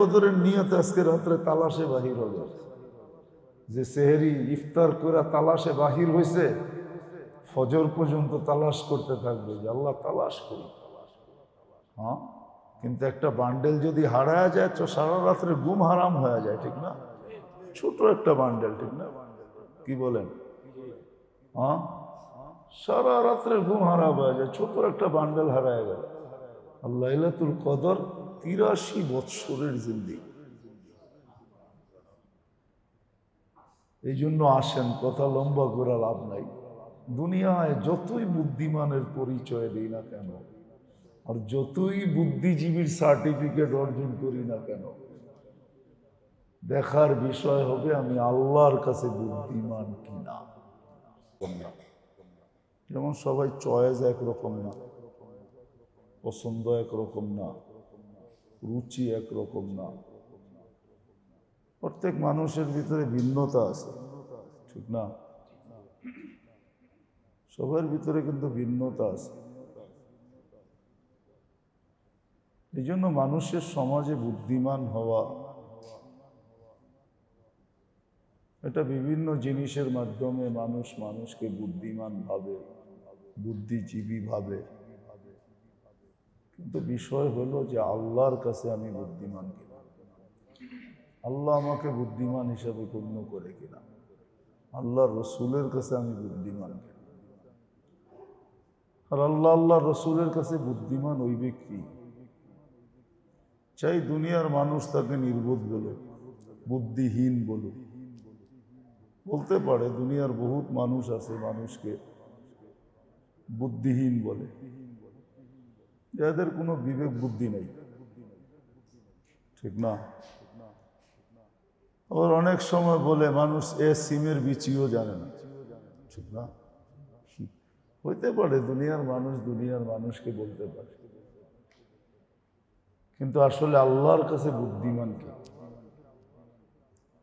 কদরের নিয়ত আজকে রাত্রে তালাশে বাহির হবে, যে সেহেরি ইফতার করে তালাশে বাহির হয়েছে, ফজর পর্যন্ত তালাশ করতে থাকবে যে আল্লাহ তালাশ করি। হ্যাঁ, কিন্তু একটা বান্ডেল যদি হারায় যায় তো সারা রাত্রে ঘুম হারাম হয়ে যায়, ঠিক না? ছোট একটা বান্ডেল, ঠিক না? কি বলেন? হ্যাঁ, সারা রাত্রে ঘুম হারাম হয়ে যায়, ছোট একটা বান্ডেল হারায় গেল। আর লাইলাতুল কদর 83 বৎসরের জিন্দেগি। এই জন্য আসেন, কথা লম্বা করে লাভ নাই। দুনিয়ায় যতই বুদ্ধিমানের পরিচয় দিই না কেন, আর যতই বুদ্ধিজীবীর সার্টিফিকেট অর্জন করি না কেন, দেখার বিষয় হবে আমি আল্লাহর কাছে বুদ্ধিমান কিনা। যেমন সবাই চয়েস একরকম না, পছন্দ একরকম না, রুচি একরকম না, প্রত্যেক মানুষের ভিতরে ভিন্নতা আছে, ঠিক না? সবার ভিতরে কিন্তু ভিন্নতা আছে। এই জন্য মানুষের সমাজে বুদ্ধিমান হওয়া, এটা বিভিন্ন জিনিসের মাধ্যমে মানুষ মানুষকে বুদ্ধিমান ভাবে, বুদ্ধিজীবী ভাবে। কিন্তু বিষয় হলো যে আল্লাহর কাছে আমি বুদ্ধিমান কিনা, আল্লাহ আমাকে বুদ্ধিমান হিসাবে গণ্য করে কিনা, আল্লাহর রসুলের কাছে আমি বুদ্ধিমান কিনা। আর আল্লাহ রসুলের কাছে বুদ্ধিমান ওই ব্যক্তি, চাই দুনিয়ার মানুষ তাকে নির্বোধ বলুক, বুদ্ধিহীন বলুক, বলতে পারে। দুনিয়ার বহুত মানুষ আছে মানুষকে বুদ্ধিহীন বলে, যাদের কোনো বিবেক বুদ্ধি নেই, ঠিক না? আবার অনেক সময় বলে মানুষ সিমের বিচিও জানে না, ঠিক না? হইতে পারে, দুনিয়ার মানুষকে বলতে পারে। কিন্তু আসলে আল্লাহর কাছে বুদ্ধিমান কে?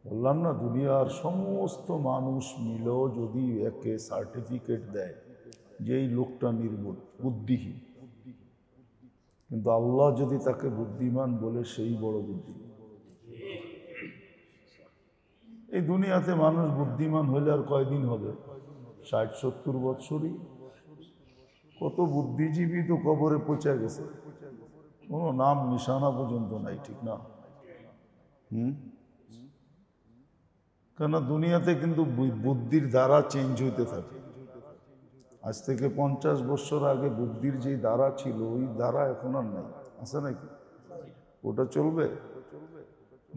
বললাম না, দুনিয়ার সমস্ত মানুষ মিলেও যদি একে সার্টিফিকেট দেয় যে এই লোকটা নির্বোধ, বুদ্ধিহীন, কিন্তু আল্লাহ যদি তাকে বুদ্ধিমান বলে, সেই বড় বুদ্ধিমান। এই দুনিয়াতে মানুষ বুদ্ধিমান হলে আর কয়দিন হবে? 60-70 বৎসরই। কত বুদ্ধিজীবী তো কবরে পৌঁছে গেছে, কোনো নাম নিশানা পর্যন্ত নাই, ঠিক না? কেন? দুনিয়াতে কিন্তু বুদ্ধির দ্বারা চেঞ্জ হইতে থাকে। আজ থেকে 50 বছর আগে বুদ্ধির যে দ্বারা ছিল, ওই দ্বারা এখন আর নাই, আছে নাকি? ওটা চলবে?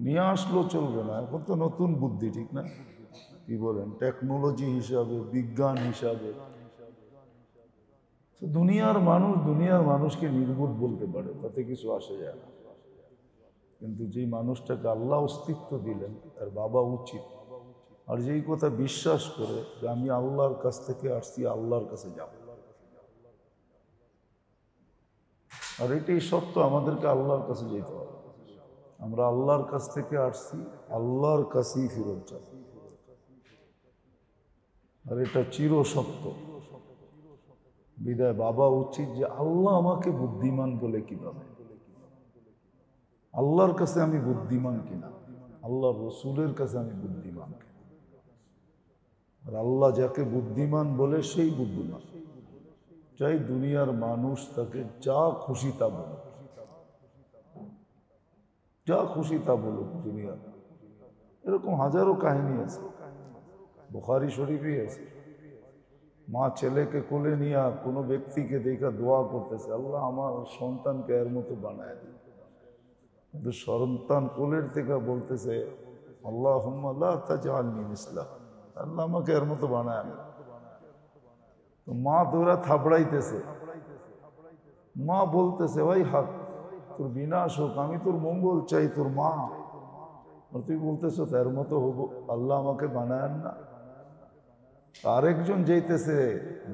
নিয়ে আসলেও চলবে না। এখন তো নতুন বুদ্ধি, ঠিক না? কি বলেন? টেকনোলজি হিসাবে, বিজ্ঞান হিসাবে। তো দুনিয়ার মানুষকে নির্বোধ বলতে পারে, তাতে কিছু আসে যায় না। কিন্তু যেই মানুষটাকে আল্লাহ অস্তিত্ব দিলেন, তার বাবা উচিত, আর যেই কথা বিশ্বাস করে যে আমি আল্লাহর কাছ থেকে আসছি, আল্লাহর কাছে যাব, আর এটাই সত্য, আমাদেরকে আল্লাহর কাছে যেতে হবে। আমরা আল্লাহর কাছ থেকে আসছি, আল্লাহর কাছেই ফেরত যাব, আর এটা চির সত্য। বিদায় বাবা উচিত যে আল্লাহ আমাকে বুদ্ধিমান বলে কিভাবে, আল্লাহর কাছে আমি বুদ্ধিমান কিনা, আল্লাহর রসুলের কাছে আমি বুদ্ধিমান কিনা। আর আল্লাহ যাকে বুদ্ধিমান বলে সেই বুদ্ধিমান, চাই দুনিয়ার মানুষ তাকে যা খুশি তা বলুক, যা খুশি তা বলুক। দুনিয়া এরকম হাজারো কাহিনী আছে, বুখারী শরীফেই আছে। মা ছেলেকে কোলে নিয়ে কোনো ব্যক্তিকে দেখা দোয়া করতেছে, আল্লাহ আমার সন্তানকে এর মতো বানায় দিন। কিন্তু সন্তান কোলের থেকে বলতেছে, আল্লাহুম্মা লা তাজআলনি মিসলাহ, আল্লাহ আমাকে এর মতো বানায় না। তো মা তোরা থাপড়াইতেছে, মা বলতেছে, ভাই হাক তোর বিনাশ হোক, আমি তোর মঙ্গল চাই, তোর মা। আর তুই বলতেছো তার মতো হবো, আল্লাহ আমাকে বানায় না। আরেকজন যাইতেছে,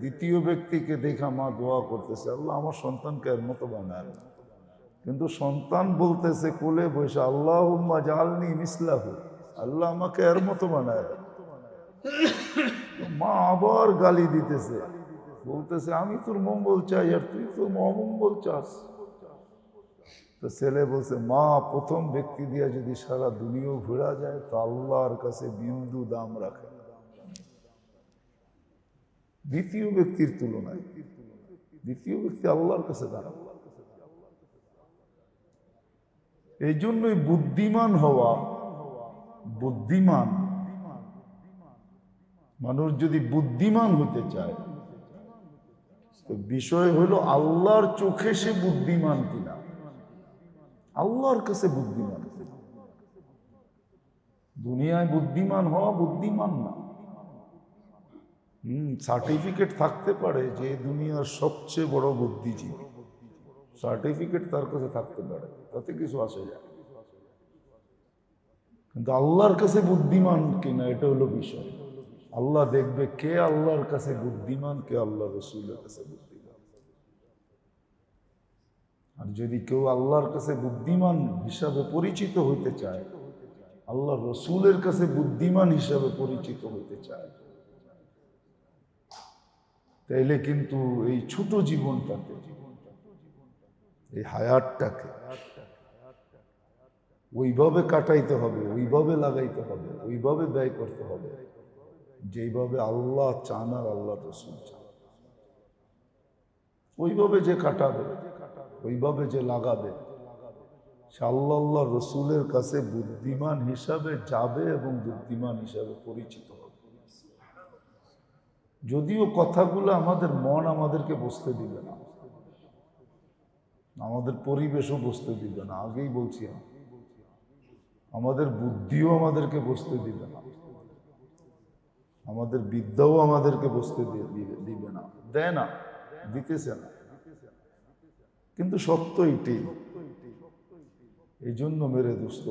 দ্বিতীয় ব্যক্তিকে দেখা মা দোয়া করতেছে, আল্লাহ আমার সন্তানকে এর মতো বানায় না। কিন্তু সন্তান বলতেছে কোলে বসে, আল্লাহুম্মা জাআলনি মিসলাহু, আল্লাহ আমাকে এর মতো বানায় না। মা আবার গালি দিতেছে, বলতেছে আমি তোর মঙ্গল চাই আর তুই তোর অমঙ্গল চাস। তো ছেলে বলছে, মা প্রথম ব্যক্তি দিয়া যদি সারা দুনিয়া ঘোরা যায় তো আল্লাহর কাছে বিন্দু দাম রাখে না দ্বিতীয় ব্যক্তির তুলনায়। দ্বিতীয় ব্যক্তি আল্লাহর কাছে দাঁড়াবে। এই জন্যই বুদ্ধিমান হওয়া, বুদ্ধিমান মানুষ যদি বুদ্ধিমান হতে চায় তো বিষয় হলো আল্লাহর চোখে সে বুদ্ধিমান কিনা, আল্লাহর কাছে বুদ্ধিমান। দুনিয়ায় বুদ্ধিমান হওয়া বুদ্ধিমান না। সার্টিফিকেট থাকতে পারে যে দুনিয়ার সবচেয়ে বড় বুদ্ধিজীবী, সার্টিফিকেট তার কাছে থাকতে পারে, তাতে কিছু আসে যায়, কিন্তু আল্লাহর কাছে বুদ্ধিমান কিনা এটা হলো বিষয়। আল্লাহ দেখবে কে আল্লাহর কাছে বুদ্ধিমান, কে আল্লাহ রসুলের কাছে বুদ্ধিমান। আর যদি কেউ আল্লাহর কাছে বুদ্ধিমান হিসাবে পরিচিত হইতে চায়, আল্লাহ রসুলের কাছে বুদ্ধিমান হিসাবে পরিচিত হতে চায়, তাইলে কিন্তু এই ছোট জীবনটাকে, এই হায়াতটাকে ওইভাবে কাটাইতে হবে, ওইভাবে লাগাইতে হবে, ওইভাবে ব্যয় করতে হবে যেইভাবে আল্লাহ চান আর আল্লাহ রসুল চান। ওইভাবে যে কাটাবে, ওইভাবে যে লাগাবে, সে আল্লাহ রসুলের কাছে বুদ্ধিমান হিসাবে যাবে এবং বুদ্ধিমান হিসাবে পরিচিত হবে। যদিও কথাগুলো আমাদের মন আমাদেরকে বুঝতে দিবে না, আমাদের পরিবেশও বুঝতে দিবে না, আগেই বলছি, আমাদের বুদ্ধিও আমাদেরকে বুঝতে দিবে না, আমাদের বিদ্যাও আমাদেরকে বুঝতে দিবে না, দেয় না, দিতেছে না। কিন্তু সত্য এটি। এই জন্য মেরে দোস্ত,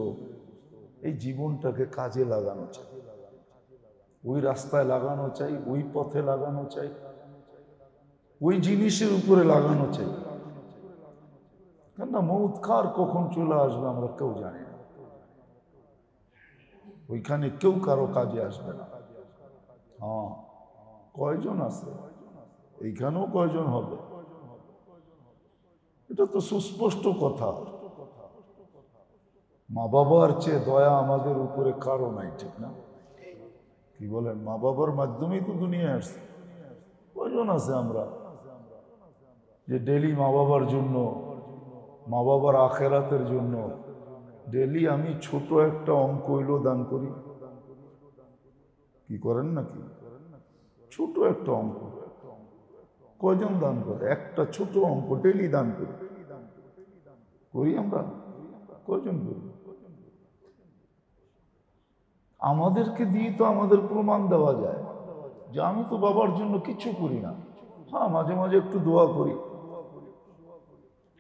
এই জীবনটাকে কাজে লাগানো চাই, ওই রাস্তায় লাগানো চাই, ওই পথে লাগানো চাই, ওই জিনিসের উপরে লাগানো চাই। কেননা মৌত কার কখন চলে আসবে আমরা কেউ জানি না, ওইখানে কেউ কারো কাজে আসবে না। হ্যাঁ, কয়জন আছে এইখানেও, কয়জন হবে, এটা তো সুস্পষ্ট কথা। মা বাবার চেয়ে দয়া আমাদের উপরে কারো নাই, ঠিক না? কি বলেন? মা বাবার মাধ্যমেই তো দুনিয়ায় আসছে। কয়জন আছে আমরা যে ডেলি মা বাবার জন্য, মা বাবার আখেরাতের জন্য ডেলি আমি ছোট একটা অঙ্ক হইলেও দান করি? কি করেন নাকি? ছোট একটা অঙ্ক কয়জন দান করে? একটা ছোট অঙ্ক ডেলি দান করি, করি আমরা? কয়জন করি? আমাদেরকে দিয়ে তো আমাদের প্রমাণ দেওয়া যায় যে আমি তো বাবার জন্য কিছু করি না। হ্যাঁ, মাঝে মাঝে একটু দোয়া করি,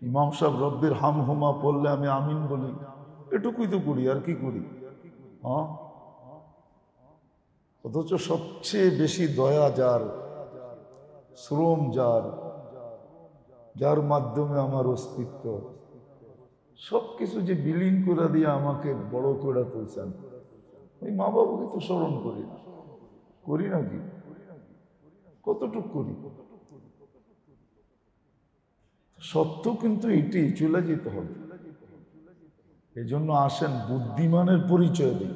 ইমাম সাহেব রব্বির হামহুমা পড়লে আমি আমিন বলি, এটুকুই তো করি, আর কি করি? হ্যাঁ, অথচ সবচেয়ে বেশি দয়া যার, শ্রম যার, যার মাধ্যমে আমার অস্তিত্ব, সবকিছু যে বিলীন করে দিয়ে আমাকে বড় করে তুলছেন, ওই মা বাবাকে তো স্মরণ করি না। করি নাকি? কতটুক করি? সত্য কিন্তু এটি, চলে যেতে হবে। এই জন্য আসেন বুদ্ধিমানের পরিচয় দিই,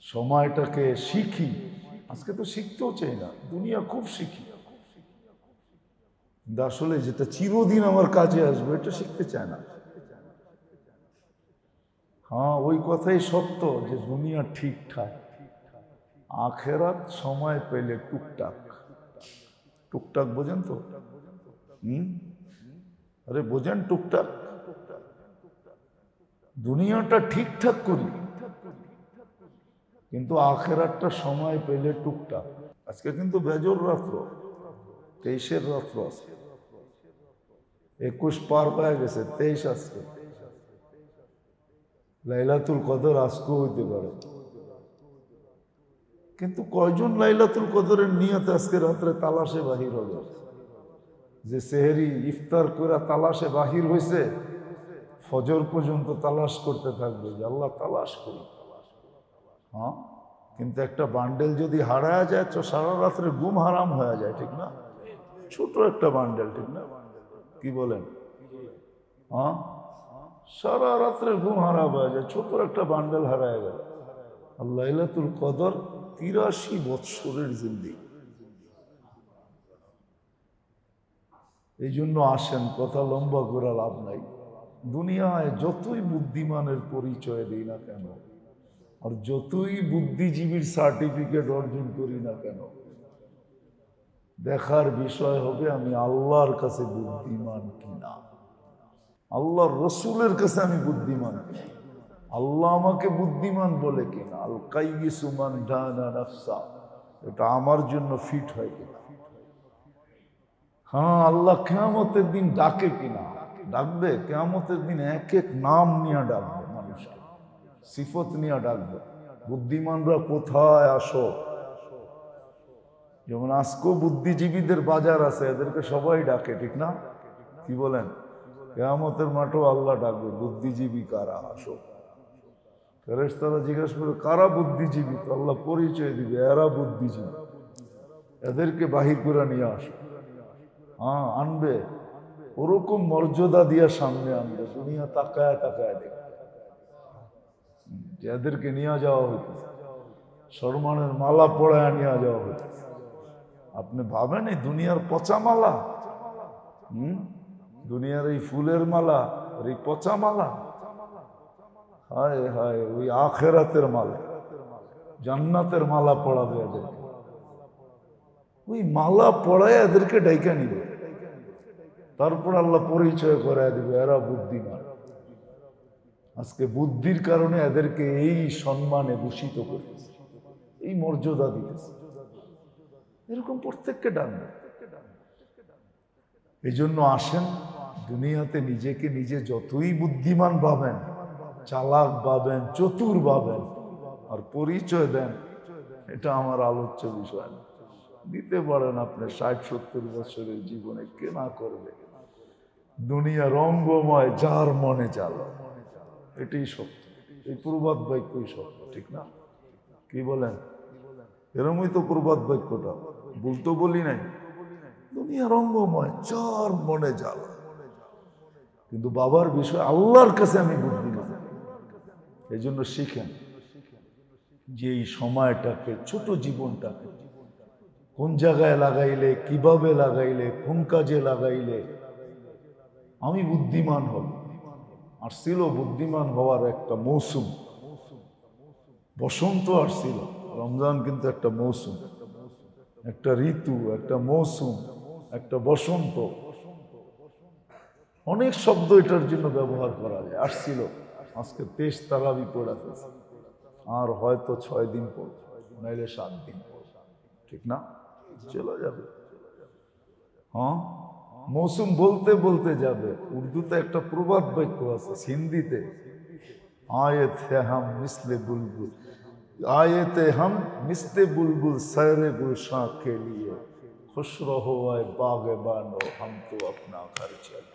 সময়টাকে শিখি। আজকে তো শিখতেও চাই না, দুনিয়া খুব শিখি, আসলে যেটা চিরদিন আমার কাজে আসবে এটা শিখতে চায় না। হ্যাঁ, ওই কথাই সত্য যে দুনিয়া ঠিকঠাক, আখেরাত সময় পেলে টুকটাক। টুকটাক বোঝেন তো? আরে বোঝেন টুকটাক? দুনিয়াটা ঠিকঠাক করি, কিন্তু আখেরাতটা সময় পেলে টুকটাক। আজকে কিন্তু বেজর রাত্র, 23-এর রাত্র আছে, 21 পার হয়ে গেছে, 23 আজকে। লাইলাতুল কদর আজকেও হইতে পারে, কিন্তু কয়জন লাইলাতুল কদরের নিয়তে আজকে রাত্রে তালাশে বাহির হবে? যে সেহেরি ইফতার করে তালাশে বাহির হয়েছে, ফজর পর্যন্ত তালাশ করতে থাকবে যে আল্লাহ তালাশ করি। হ্যাঁ, কিন্তু একটা বান্ডেল যদি হারায় যায় তো সারা রাত্রে ঘুম হারাম হয়ে যায়, ঠিক না? ছোট একটা বান্ডেল, ঠিক না? কি বলেন? হ্যাঁ, সারা রাত্রের ঘুম হারাম হয়ে যায়, ছোট একটা বান্ডেল হারায় গেল। আর লাইলাতুল কদর 83 বৎসরের জিন্দেগি। এই জন্য আসেন, কথা লম্বা করে লাভ নাই। দুনিয়ায় যতই বুদ্ধিমানের পরিচয় দিই না কেন, আর যতই বুদ্ধিজীবীর সার্টিফিকেট অর্জন করি না কেন, দেখার বিষয় হবে আমি আল্লাহর কাছে বুদ্ধিমান কিনা, আল্লাহর রসুলের কাছে আমি বুদ্ধিমান কিনা, আল্লাহ আমাকে বুদ্ধিমান বলে কিনা, আল কাইয়িসু মান দানা নাফসা, এটা আমার জন্য ফিট হয় কিনা। হ্যাঁ, আল্লাহ কিয়ামতের দিন ডাকে কিনা, ডাকবে কিয়ামতের দিন এক এক নাম নিয়ে ডাকবে, মানুষকে সিফত নিয়ে ডাকবে। বুদ্ধিমানরা কোথায় আসো? যেমন আজকেও বুদ্ধিজীবীদের বাজার আছে, এদেরকে সবাই ডাকে, ঠিক না? কি বলেন? কিয়ামতের মাঠেও আল্লাহ ডাকবে, বুদ্ধিজীবী কারা, আসো। ফেরেশতারা জিজ্ঞাসা করে কারা বুদ্ধিজীবী, তো আল্লাহ পরিচয় দিবে, এরা বুদ্ধিজীবী, এদেরকে বাহির করে নিয়ে আসো। হ্যাঁ, আনবে, ওরকম মর্যাদা দিয়ে সামনে আনবে, দুনিয়া তাকায় তাকায় দেখবে। এদেরকে নিয়ে যাওয়া হইতেছে, সম্মানের মালা পড়ায় নিয়ে যাওয়া হইতেছে। আপনি ভাবেন এই দুনিয়ার পচা মালা, দুনিয়ার এই ফুলের মালা আর এই পচা মালা, হায় হায়, ওই আখেরাতের মালা, জান্নাতের মালা পড়াবে এদেরকে। ওই মালা পড়ায় এদেরকে ডাইকা নিবে, তারপর আল্লাহ পরিচয় করায় দিবে, এরা বুদ্ধিমান। আজকে বুদ্ধির কারণে এদেরকে এই সম্মানে ভূষিত করতেছে, এই মর্যাদা দিতেছে। এরকম প্রত্যেককে ডাকবে। এই জন্য আসেন, দুনিয়াতে নিজেকে নিজে যতই বুদ্ধিমান ভাবেন, চালাক ভাবেন, চতুর ভাবেন, আর পরিচয় দেন, এটা আমার আলোচ্য বিষয় না। দিতে পারেন আপনি 60-70 বছরের জীবনে, কে না করবে? দুনিয়া রঙ্গময়, যার মনে চালো, এটাই সত্য। এই প্রবাদ বাক্যই সত্য, ঠিক না? কি বলেন? এরমই তো প্রবাদ বাক্যটা, বলতো বলি নাই, দুনিয়া রঙ্গময়, যার মনে জ্বালা। কিন্তু বাবার বিষয়, আল্লাহর কাছে আমি বুদ্ধিমান। এই জন্য শিখেন যে এই সময়টাকে, ছোট জীবনটাকে কোন জায়গায় লাগাইলে, কিভাবে লাগাইলে, কোন কাজে লাগাইলে আমি বুদ্ধিমান হব। আসছিল বুদ্ধিমান হওয়ার একটা মৌসুম, বসন্ত আসছিল। রমজান কিন্তু একটা মৌসুম, একটা ঋতু, একটা মৌসুম, একটা বসন্ত। অনেক শব্দ এটার জন্য ব্যবহার করা যায়। আসছিল, আজকে 23 তারাবি পড়া ফেলছে, আর হয়তো 6 দিন পর, নাইলে 7 দিন পর, ঠিক না? চলে যাবে। হ্যাঁ, মৌসুম বলতে বলতে যাবে। উর্দুতে একটা প্রবাদ বাক্য আছে, হিন্দিতে, আয়েতে হাম মিসলে বুলবুল, আয়েতে হাম মিসলে বুলবুল সৈরে গুলশান কে লিয়ে খুশ রহো আয়ে বাগে বানো হাম তো আপনা ঘর চলে।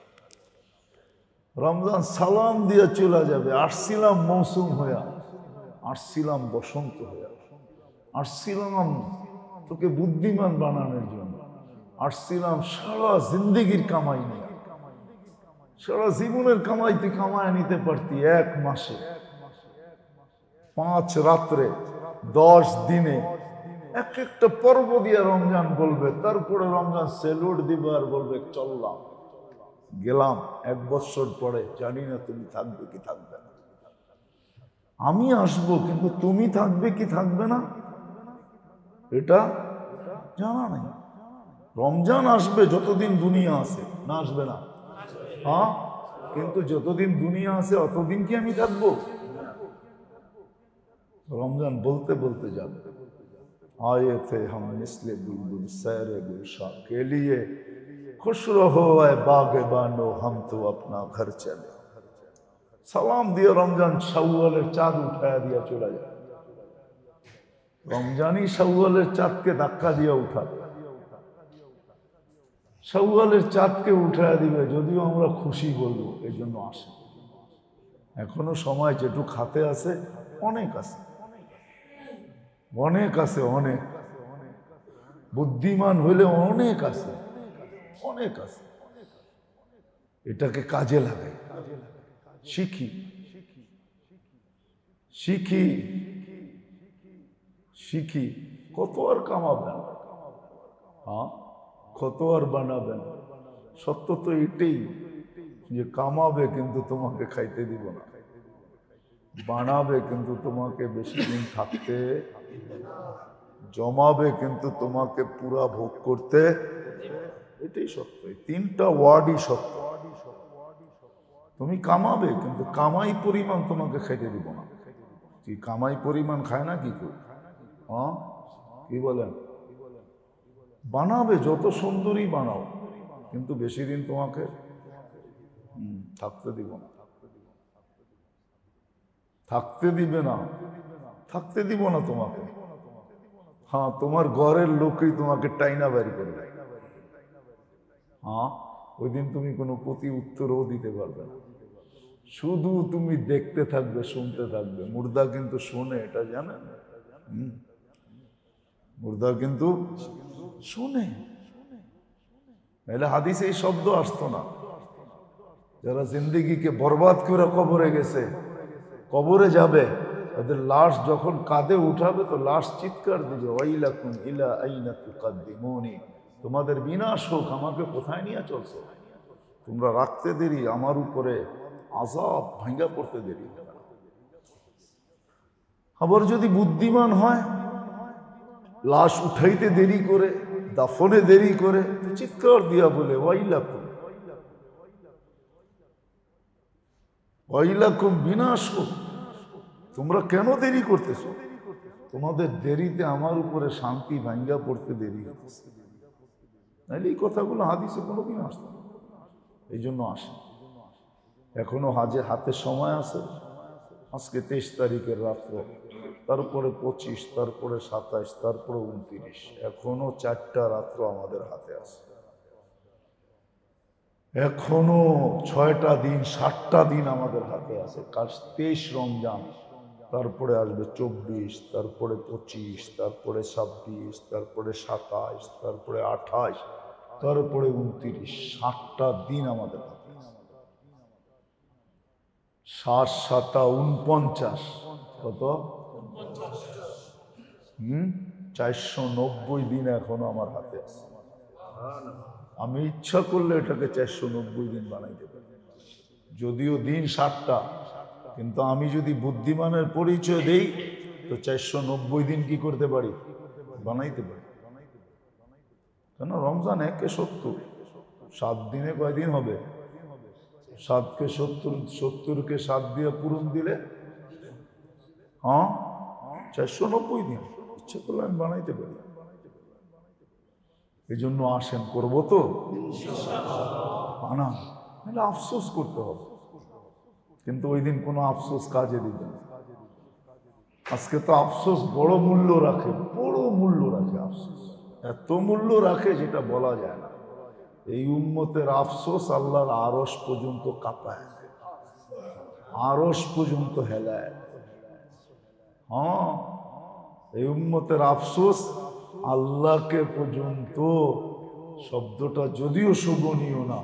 রমজান সালাম দিয়ে চলে যাবে। আসছিলাম মৌসুম হইয়া, আসছিলাম বসন্ত হইয়া, আসছিলাম তোকে বুদ্ধিমান বানানোর জন্য, আসছিলাম সারা জিন্দেগির কামাই নিয়ে। সারা জীবনের কামাই তুই কামায় নিতে পারতি 1 মাসে, 5 রাত্রে, 10 দিনে, এক একটা পর্ব দিয়ে রমজান বলবে। তারপরে রমজান সেলুট দিবে আর বলবে চললাম, গেলাম। 1 বছর পরে জানি না তুমি থাকবে কি থাকবে না। আমি আসবো, কিন্তু তুমি থাকবে কি থাকবে না এটা জানা নেই। রমজান আসবে যতদিন দুনিয়া আছে, না আসবে না? হ্যাঁ, কিন্তু যতদিন দুনিয়া আছে অতদিন কি আমি থাকবো? রমজান বলতে বলতে যাবে। आए थे हम मिसले बुलबुल सैरे गुलशान के लिए खुश रहो ऐ बागबानो हम तो अपना घर चले। সালাম দিয়ে রমজান শাওয়ালের চাঁদ উঠায় দিয়া চলে যায়। রমজানই শাওয়ালের চাঁদকে ধাক্কা দিয়ে উঠাবে, শাওয়ালের চাঁদকে উঠায় দিবে। যদিও আমরা খুশি বলবো, এই জন্য আসে। এখনো সময় যেটুক হাতে আছে, অনেক আছে, অনেক আছে, অনেক বুদ্ধিমান হইলে অনেক আছে, অনেক আছে। এটাকে কাজে লাগাই, শিখি শিখি শিখি। কত আর কামাবেন, হ্যাঁ, কত আর বানাবেন? সত্য তো এটাই যে কামাবে কিন্তু তোমাকে খাইতে দিব না, বানাবে কিন্তু তোমাকে বেশি দিন থাকতে, জমাবে কিন্তু তোমাকে পুরা ভোগ করতে। এটাই সত্য, এই তিনটা ওয়ার্ডই সত্য। তুমি কামাবে কিন্তু কামাই পরিমাণ তোমাকে খাইতে দিব না। কি কামাই পরিমাণ খায় না কি কেউ? হ্যাঁ, কি বলেন? বানাবে যত সুন্দরী বানাও, কিন্তু বেশি দিন তোমাকে থাকতে দিব না, থাকতে দিবে না, থাকতে দিব না তোমাকে। হ্যাঁ, তোমার ঘরের লোকই তোমাকে টাইনা বাড়ি করবে। হ্যাঁ, ওই দিন তুমি কোনো প্রতি উত্তরও দিতে পারবে না, শুধু তুমি দেখতে থাকবে, শুনতে থাকবে। মুর্দা কিন্তু শোনে, এটা জানেন? মুর্দা কিন্তু শোনে, নাহলে হাদিসে এই শব্দ আসতো না। যারা জিন্দেগিকে বরবাদ করে কবরে গেছে, কবরে যাবে, তাদের লাশ যখন কাঁধে উঠাবে তো লাশ চিৎকার দিবে, ওয়াইলাকুম ইলা আইনা তুকাদ্দিমুনি, তোমাদের বিনাশ হোক, আমাকে কোথায় নিয়ে চলছো? তোমরা রাখতে দেরি, আমার উপরে আযাব ভাঙ্গা পড়তে দেরি। আবার যদি বুদ্ধিমান হয়, লাশ উঠাইতে দেরি করে, দাফনে দেরি করে, চিৎকার দিয়া বলে ওয়াইলাকুম, ওয়াইলাকুম, বিনাশ হোক, তোমরা কেন দেরি করতেছো? তোমাদের দেরিতে আমার উপরে শান্তি ভাঙ্গা পড়তে দেরি হচ্ছে। নাহলে এই কথাগুলো হাদিসে কোনোদিন আসতো না, এই জন্য আসে। এখনো হাতে সময় আছে। আজকে 23 তারিখের রাত্র, তারপরে 25, তারপরে 27, তারপরে 29, এখনো 4টা রাত্র আমাদের হাতে আছে। এখনো 6টা দিন, 7টা দিন আমাদের হাতে আছে। কাল 23 রমজান, তারপরে আসবে 24, তারপরে 25, তারপরে 26, তারপরে 27, তারপরে 28, তারপরে 29, 7টা দিন আমাদের হাতে আছে। 7 7 49, কত? 490 দিন এখনো আমার হাতে আছে। আমি ইচ্ছা করলে এটাকে 490 দিন বানাইতে পারি। যদিও দিন 7টা, কিন্তু আমি যদি বুদ্ধিমানের পরিচয় দেই তো 490 দিন কি করতে পারি? বানাইতে পারি। কেন? রমজান 1 কে 70, 7 দিনে কয়দিন হবে? 7 কে 70, 70 কে 7 দিয়ে পূরণ দিলে, হ্যাঁ, 490 দিন। ইচ্ছা করলে আমি বানাইতে পারি। এই জন্য আসেন, করবো তো বানান, নাহলে আফসোস করতে হবে। কিন্তু ওই দিন কোনো আফসোস কাজে দিবে না। আজকে তো আফসোস বড় মূল্য রাখে, বড় মূল্য রাখে আফসোস, এত মূল্য রাখে যেটা বলা যায় না। এই উম্মতের আফসোস আল্লাহর আরশ পর্যন্ত কাঁপায়, আরশ পর্যন্ত হেলায়। হ্যাঁ, এই উম্মতের আফসোস আল্লাহকে পর্যন্ত, শব্দটা যদিও শোভনীয় না,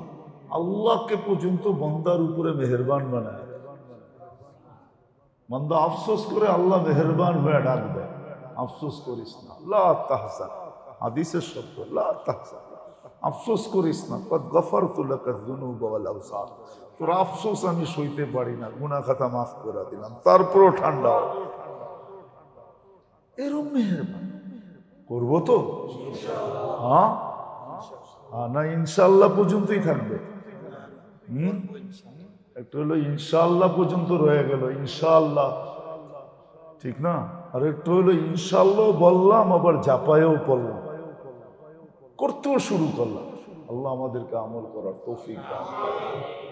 আল্লাহকে পর্যন্ত বান্দার উপরে মেহেরবান বানায়। বান্দা আফসোস করে, আল্লাহ মেহেরবান হয়ে ডাকবে, আফসোস করিস না, লা তাহজান, হাদিসের শব্দ, লা তাহজান, আফসোস করিস না, কদ গফারতু লাকা যুনুব ওয়াল আওসার, তোর আফসোস আমি সইতে পারি না, গুনাহ খাতা মাফ করে দিলাম, তারপরও ঠান্ডা হবে। এরকম মেহেরবান করবো তো, হ্যাঁ, না ইনশাআল্লাহ পর্যন্তই থাকবে? একটা হলো ইনশাআল্লাহ পর্যন্ত রয়ে গেল, ইনশাআল্লাহ, ঠিক না? আর একটু হলো ইনশাআল্লাহ বললাম, আবার জাপায়ও পড়লাম, করতেও শুরু করলাম। আল্লাহ আমাদেরকে আমল করার তৌফিক দান।